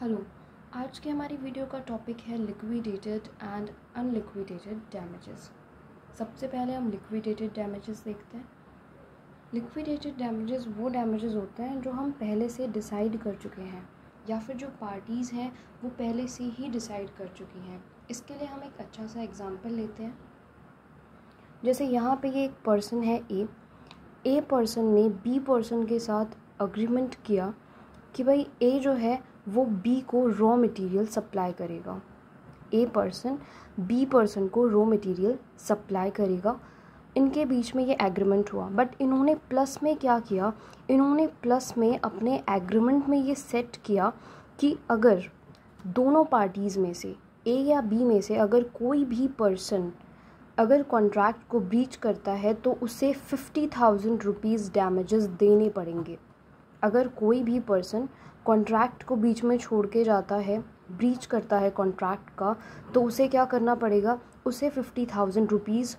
Hello. आज की हमारी वीडियो का टॉपिक है लिक्विडेटेड एंड अनलिक्विडेटेड डैमेजेस। सबसे पहले हम लिक्विडेटेड डैमेजेस देखते हैं। लिक्विडेटेड डैमेजेस वो डैमेजेस होते हैं जो हम पहले से डिसाइड कर चुके हैं या फिर जो पार्टीज़ हैं वो पहले से ही डिसाइड कर चुकी हैं। इसके लिए हम एक अच्छा सा एग्जांपल लेते हैं। जैसे यहाँ पे ये एक पर्सन है ए पर्सन ने बी पर्सन के साथ अग्रीमेंट किया कि भाई ए जो है वो बी को रॉ मटेरियल सप्लाई करेगा। ए पर्सन बी पर्सन को रॉ मटेरियल सप्लाई करेगा। इनके बीच में ये एग्रीमेंट हुआ, बट इन्होंने प्लस में क्या किया, इन्होंने प्लस में अपने एग्रीमेंट में ये सेट किया कि अगर दोनों पार्टीज़ में से ए या बी में से अगर कोई भी पर्सन अगर कॉन्ट्रैक्ट को ब्रीच करता है तो उसे 50,000 रुपीज़ डैमेजेस देने पड़ेंगे। अगर कोई भी पर्सन कॉन्ट्रैक्ट को बीच में छोड़ के जाता है, ब्रीच करता है कॉन्ट्रैक्ट का, तो उसे क्या करना पड़ेगा, उसे 50,000 रुपीज़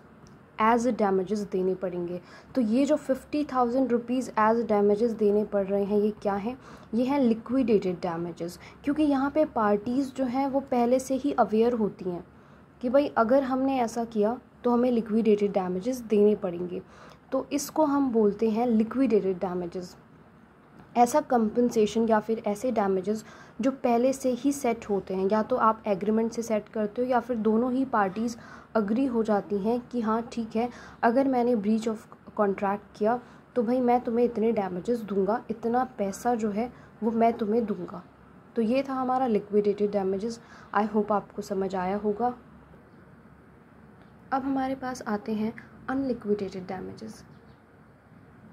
एज डैमेजेस देने पड़ेंगे। तो ये जो 50,000 रुपीज़ एज डैमेजेस देने पड़ रहे हैं ये क्या हैं, ये हैं लिक्विडेटेड डैमेजेस। क्योंकि यहाँ पे पार्टीज़ जो हैं वो पहले से ही अवेयर होती हैं कि भाई अगर हमने ऐसा किया तो हमें लिक्विडेटेड डैमेजेस देने पड़ेंगे। तो इसको हम बोलते हैं लिक्विडेटेड डैमेजेस। ऐसा कंपनसेशन या फिर ऐसे डैमेजेस जो पहले से ही सेट होते हैं, या तो आप एग्रीमेंट से सेट करते हो या फिर दोनों ही पार्टीज़ अग्री हो जाती हैं कि हाँ ठीक है, अगर मैंने ब्रीच ऑफ कॉन्ट्रैक्ट किया तो भाई मैं तुम्हें इतने डैमेजेस दूंगा, इतना पैसा जो है वो मैं तुम्हें दूंगा। तो ये था हमारा लिक्विडेटेड डैमेजेस। आई होप आपको समझ आया होगा। अब हमारे पास आते हैं अनलिक्विडेटेड डैमेजेस।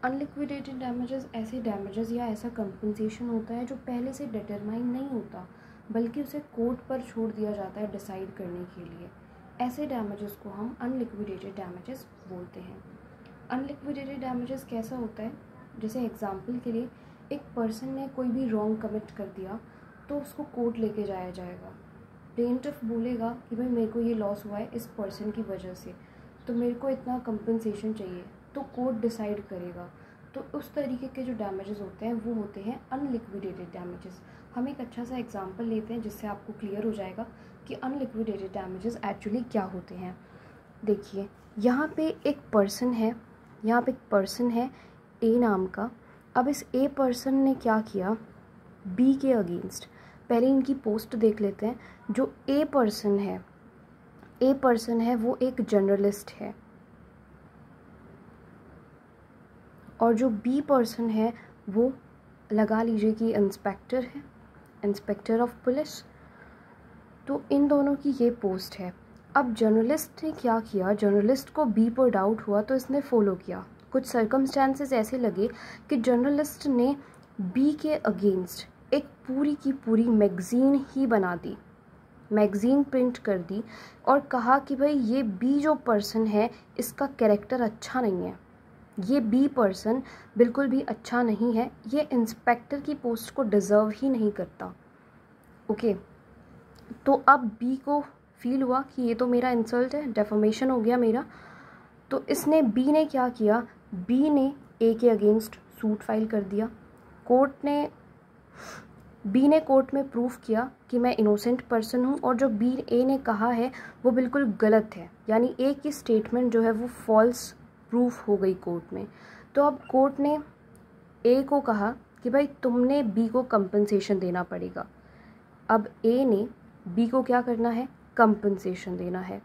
अनलिक्विडेटेड डैमेजेस ऐसे डैमेजेस या ऐसा कंपनसेशन होता है जो पहले से डिटरमाइन नहीं होता, बल्कि उसे कोर्ट पर छोड़ दिया जाता है डिसाइड करने के लिए। ऐसे डैमेजेस को हम अनलिक्विडेटेड डैमेजेस बोलते हैं। अनलिक्विडेटेड डैमेजेस कैसा होता है, जैसे एग्जांपल के लिए एक पर्सन ने कोई भी रॉन्ग कमिट कर दिया तो उसको कोर्ट लेके जाया जाएगा। प्लेंटिफ बोलेगा कि भाई मेरे को ये लॉस हुआ है इस पर्सन की वजह से, तो मेरे को इतना कंपनसेशन चाहिए, तो कोर्ट डिसाइड करेगा। तो उस तरीके के जो डैमेजेस होते हैं वो होते हैं अनलिक्विडेटेड डैमेजेस। हम एक अच्छा सा एग्जांपल लेते हैं जिससे आपको क्लियर हो जाएगा कि अनलिक्विडेटेड डैमेजेस एक्चुअली क्या होते हैं। देखिए यहाँ पे एक पर्सन है, यहाँ पे एक पर्सन है ए नाम का। अब इस ए पर्सन ने क्या किया बी के अगेंस्ट। पहले इनकी पोस्ट देख लेते हैं। जो ए पर्सन है वो एक जर्नलिस्ट है, और जो बी पर्सन है वो लगा लीजिए कि इंस्पेक्टर है, इंस्पेक्टर ऑफ पुलिस। तो इन दोनों की ये पोस्ट है। अब जर्नलिस्ट ने क्या किया, जर्नलिस्ट को बी पर डाउट हुआ तो इसने फॉलो किया। कुछ सर्कमस्टांसेस ऐसे लगे कि जर्नलिस्ट ने बी के अगेंस्ट एक पूरी की पूरी मैगज़ीन ही बना दी, मैगज़ीन प्रिंट कर दी और कहा कि भाई ये बी जो पर्सन है इसका कैरेक्टर अच्छा नहीं है, ये बी पर्सन बिल्कुल भी अच्छा नहीं है, ये इंस्पेक्टर की पोस्ट को डिज़र्व ही नहीं करता। ओके, तो अब बी को फील हुआ कि ये तो मेरा इंसल्ट है, डेफोमेशन हो गया मेरा। तो इसने बी ने क्या किया, बी ने ए के अगेंस्ट सूट फाइल कर दिया। बी ने कोर्ट में प्रूफ किया कि मैं इनोसेंट पर्सन हूँ और जो बी ए ने कहा है वो बिल्कुल गलत है, यानी ए की स्टेटमेंट जो है वो फॉल्स प्रूफ हो गई कोर्ट में। तो अब कोर्ट ने ए को कहा कि भाई तुमने बी को कंपनसेशन देना पड़ेगा। अब ए ने बी को क्या करना है, कंपनसेशन देना है।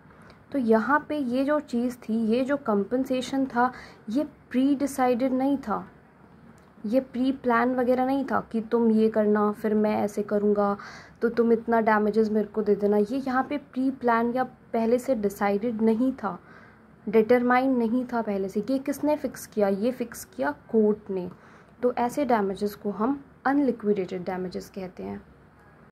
तो यहाँ पे ये जो चीज़ थी, ये जो कंपनसेशन था, ये प्री डिसाइडेड नहीं था, ये प्री प्लान वगैरह नहीं था कि तुम ये करना फिर मैं ऐसे करूँगा तो तुम इतना डैमेजेस मेरे को दे देना। ये यहाँ पे प्री प्लान या पहले से डिसाइडेड नहीं था, डिटरमाइन नहीं था पहले से। ये किसने फ़िक्स किया, ये फ़िक्स किया कोर्ट ने। तो ऐसे डैमेजेस को हम अनलिक्विडेटेड डैमेजेस कहते हैं।